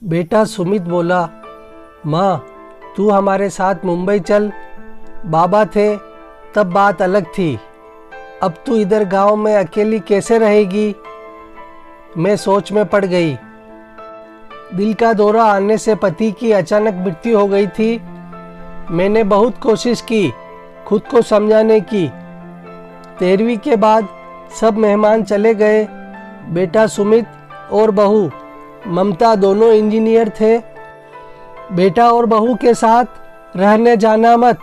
बेटा सुमित बोला, माँ तू हमारे साथ मुंबई चल। बाबा थे तब बात अलग थी, अब तू इधर गांव में अकेली कैसे रहेगी। मैं सोच में पड़ गई। दिल का दौरा आने से पति की अचानक मृत्यु हो गई थी। मैंने बहुत कोशिश की खुद को समझाने की। 13वीं के बाद सब मेहमान चले गए। बेटा सुमित और बहू ममता दोनों इंजीनियर थे। बेटा और बहू के साथ रहने जाना मत,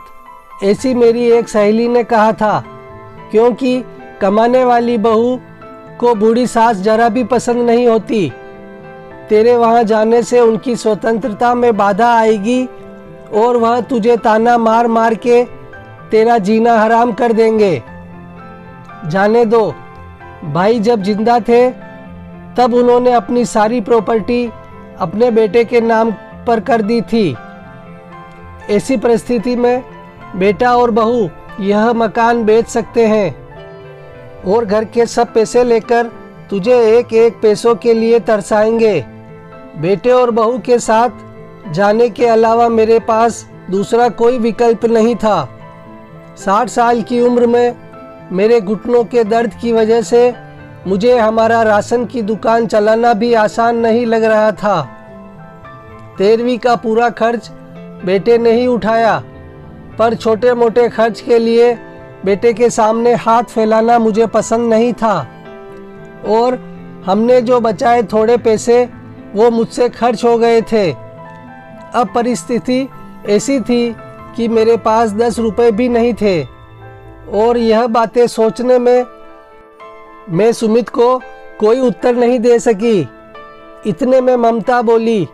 ऐसी मेरी एक सहेली ने कहा था, क्योंकि कमाने वाली बहू को बूढ़ी सास जरा भी पसंद नहीं होती। तेरे वहाँ जाने से उनकी स्वतंत्रता में बाधा आएगी और वह तुझे ताना मार मार के तेरा जीना हराम कर देंगे। जाने दो, भाई जब जिंदा थे तब उन्होंने अपनी सारी प्रॉपर्टी अपने बेटे के नाम पर कर दी थी। ऐसी परिस्थिति में बेटा और बहू यह मकान बेच सकते हैं और घर के सब पैसे लेकर तुझे एक एक पैसों के लिए तरसाएंगे। बेटे और बहू के साथ जाने के अलावा मेरे पास दूसरा कोई विकल्प नहीं था। 60 साल की उम्र में मेरे घुटनों के दर्द की वजह से मुझे हमारा राशन की दुकान चलाना भी आसान नहीं लग रहा था। 13वीं का पूरा खर्च बेटे ने ही उठाया, पर छोटे मोटे खर्च के लिए बेटे के सामने हाथ फैलाना मुझे पसंद नहीं था और हमने जो बचाए थोड़े पैसे वो मुझसे खर्च हो गए थे। अब परिस्थिति ऐसी थी कि मेरे पास 10 रुपए भी नहीं थे और यह बातें सोचने में मैं सुमित को कोई उत्तर नहीं दे सकी। इतने में ममता बोली,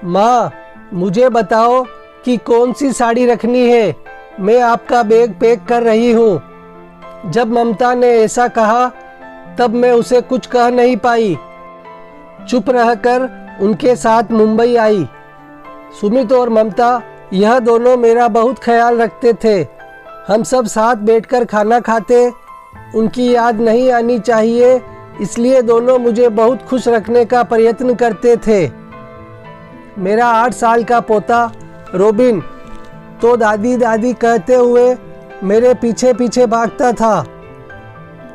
माँ मुझे बताओ कि कौन सी साड़ी रखनी है, मैं आपका बैग पैक कर रही हूँ। जब ममता ने ऐसा कहा तब मैं उसे कुछ कह नहीं पाई। चुप रहकर उनके साथ मुंबई आई। सुमित और ममता यह दोनों मेरा बहुत ख्याल रखते थे। हम सब साथ बैठकर खाना खाते। उनकी याद नहीं आनी चाहिए, इसलिए दोनों मुझे बहुत खुश रखने का प्रयत्न करते थे। मेरा 8 साल का पोता रोबिन तो दादी दादी कहते हुए मेरे पीछे पीछे भागता था।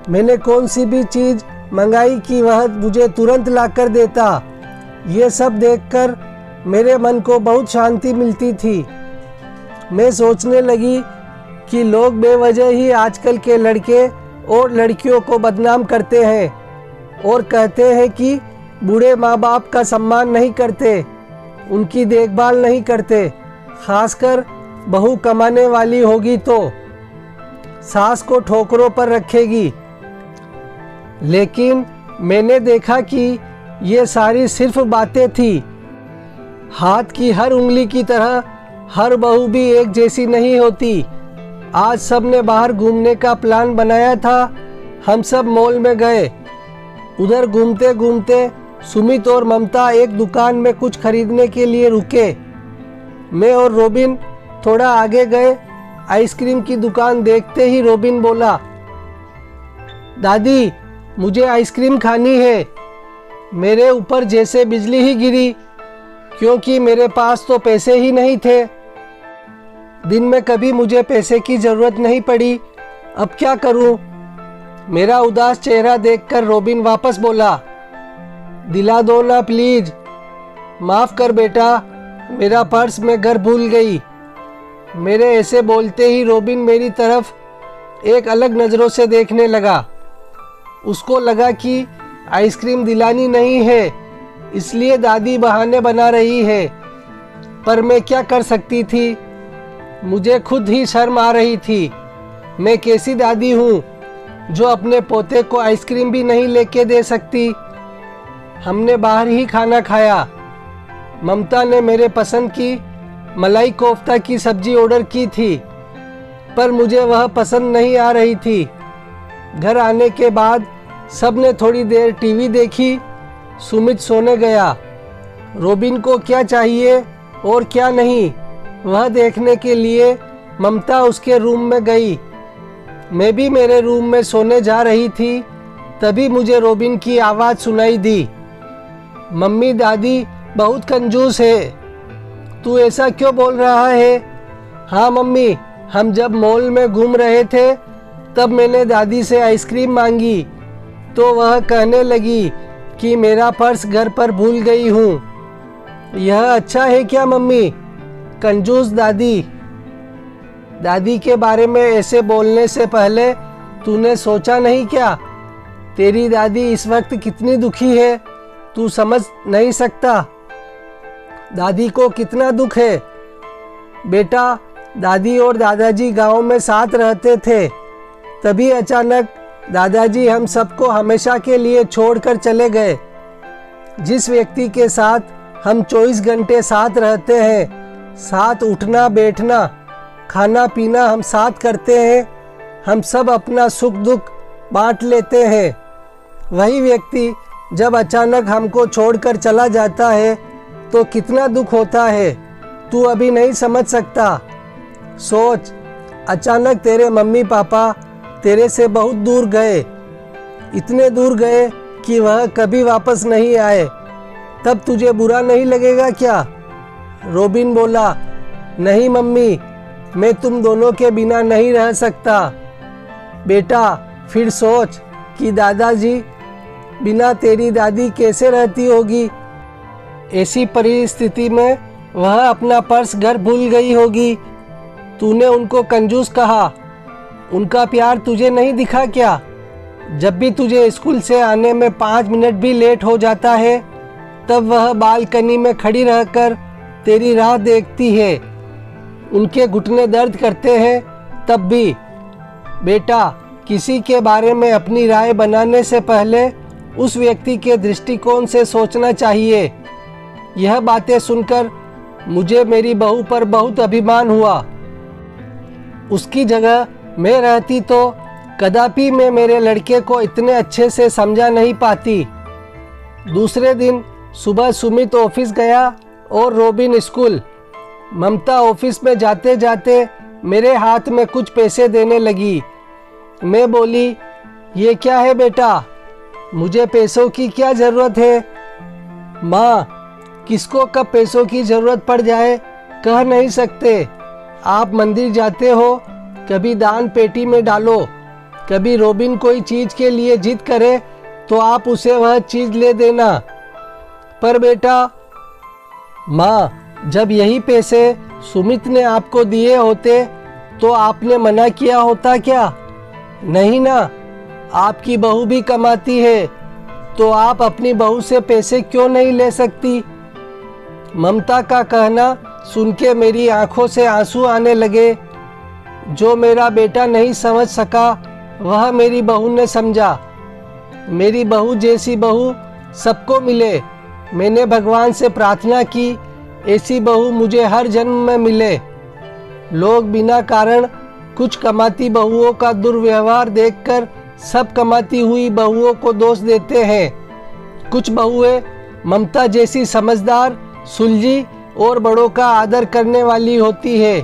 मैंने कौन सी भी चीज़ मंगाई कि वह मुझे तुरंत लाकर देता। ये सब देखकर मेरे मन को बहुत शांति मिलती थी। मैं सोचने लगी कि लोग बेवजह ही आजकल के लड़के और लड़कियों को बदनाम करते हैं और कहते हैं कि बूढ़े माँ बाप का सम्मान नहीं करते, उनकी देखभाल नहीं करते, खासकर बहू कमाने वाली होगी तो सास को ठोकरों पर रखेगी। लेकिन मैंने देखा कि ये सारी सिर्फ बातें थी। हाथ की हर उंगली की तरह हर बहू भी एक जैसी नहीं होती। आज सब ने बाहर घूमने का प्लान बनाया था। हम सब मॉल में गए। उधर घूमते घूमते सुमित और ममता एक दुकान में कुछ खरीदने के लिए रुके। मैं और रोबिन थोड़ा आगे गए। आइसक्रीम की दुकान देखते ही रोबिन बोला, दादी मुझे आइसक्रीम खानी है। मेरे ऊपर जैसे बिजली ही गिरी, क्योंकि मेरे पास तो पैसे ही नहीं थे। दिन में कभी मुझे पैसे की ज़रूरत नहीं पड़ी, अब क्या करूं? मेरा उदास चेहरा देखकर रोबिन वापस बोला, दिला दो ना प्लीज। माफ़ कर बेटा, मेरा पर्स मैं घर भूल गई। मेरे ऐसे बोलते ही रोबिन मेरी तरफ एक अलग नज़रों से देखने लगा। उसको लगा कि आइसक्रीम दिलानी नहीं है, इसलिए दादी बहाने बना रही है। पर मैं क्या कर सकती थी? मुझे खुद ही शर्म आ रही थी। मैं कैसी दादी हूँ जो अपने पोते को आइसक्रीम भी नहीं लेके दे सकती। हमने बाहर ही खाना खाया। ममता ने मेरे पसंद की मलाई कोफ्ता की सब्जी ऑर्डर की थी, पर मुझे वह पसंद नहीं आ रही थी। घर आने के बाद सबने थोड़ी देर टीवी देखी। सुमित सोने गया। रोबिन को क्या चाहिए और क्या नहीं, वह देखने के लिए ममता उसके रूम में गई। मैं भी मेरे रूम में सोने जा रही थी, तभी मुझे रोबिन की आवाज़ सुनाई दी, मम्मी दादी बहुत कंजूस है। तू ऐसा क्यों बोल रहा है? हाँ मम्मी, हम जब मॉल में घूम रहे थे तब मैंने दादी से आइसक्रीम मांगी तो वह कहने लगी कि मेरा पर्स घर पर भूल गई हूँ। यह अच्छा है क्या मम्मी? कंजूस दादी। दादी के बारे में ऐसे बोलने से पहले तूने सोचा नहीं क्या? तेरी दादी इस वक्त कितनी दुखी है, तू समझ नहीं सकता। दादी को कितना दुख है। बेटा, दादी और दादाजी गांव में साथ रहते थे, तभी अचानक दादाजी हम सबको हमेशा के लिए छोड़कर चले गए। जिस व्यक्ति के साथ हम 24 घंटे साथ रहते हैं, साथ उठना बैठना खाना पीना हम साथ करते हैं, हम सब अपना सुख दुख बांट लेते हैं, वही व्यक्ति जब अचानक हमको छोड़कर चला जाता है तो कितना दुख होता है, तू अभी नहीं समझ सकता। सोच, अचानक तेरे मम्मी पापा तेरे से बहुत दूर गए, इतने दूर गए कि वह कभी वापस नहीं आए, तब तुझे बुरा नहीं लगेगा क्या? रोबिन बोला, नहीं मम्मी, मैं तुम दोनों के बिना नहीं रह सकता। बेटा, फिर सोच कि दादाजी बिना तेरी दादी कैसे रहती होगी। ऐसी परिस्थिति में वह अपना पर्स घर भूल गई होगी। तूने उनको कंजूस कहा, उनका प्यार तुझे नहीं दिखा क्या? जब भी तुझे स्कूल से आने में 5 मिनट भी लेट हो जाता है तब वह बालकनी में खड़ी रहकर तेरी राह देखती है। उनके घुटने दर्द करते हैं तब भी। बेटा, किसी के बारे में अपनी राय बनाने से पहले उस व्यक्ति के दृष्टिकोण से सोचना चाहिए। यह बातें सुनकर मुझे मेरी बहू पर बहुत अभिमान हुआ। उसकी जगह मैं रहती तो कदापि मैं मेरे लड़के को इतने अच्छे से समझा नहीं पाती। दूसरे दिन सुबह सुमित ऑफिस गया और रोबिन स्कूल। ममता ऑफिस में जाते जाते मेरे हाथ में कुछ पैसे देने लगी। मैं बोली, ये क्या है बेटा? मुझे पैसों की क्या ज़रूरत है? माँ, किसको कब पैसों की ज़रूरत पड़ जाए कह नहीं सकते। आप मंदिर जाते हो, कभी दान पेटी में डालो, कभी रोबिन कोई चीज़ के लिए जिद करे तो आप उसे वह चीज़ ले देना। पर बेटा, माँ, जब यही पैसे सुमित ने आपको दिए होते तो आपने मना किया होता क्या? नहीं ना, आपकी बहू भी कमाती है तो आप अपनी बहू से पैसे क्यों नहीं ले सकती? ममता का कहना सुन के मेरी आंखों से आंसू आने लगे। जो मेरा बेटा नहीं समझ सका वह मेरी बहू ने समझा। मेरी बहू जैसी बहू सबको मिले। मैंने भगवान से प्रार्थना की ऐसी बहू मुझे हर जन्म में मिले। लोग बिना कारण कुछ कमाती बहुओं का दुर्व्यवहार देखकर सब कमाती हुई बहुओं को दोष देते हैं। कुछ बहुएं ममता जैसी समझदार, सुलझी और बड़ों का आदर करने वाली होती है।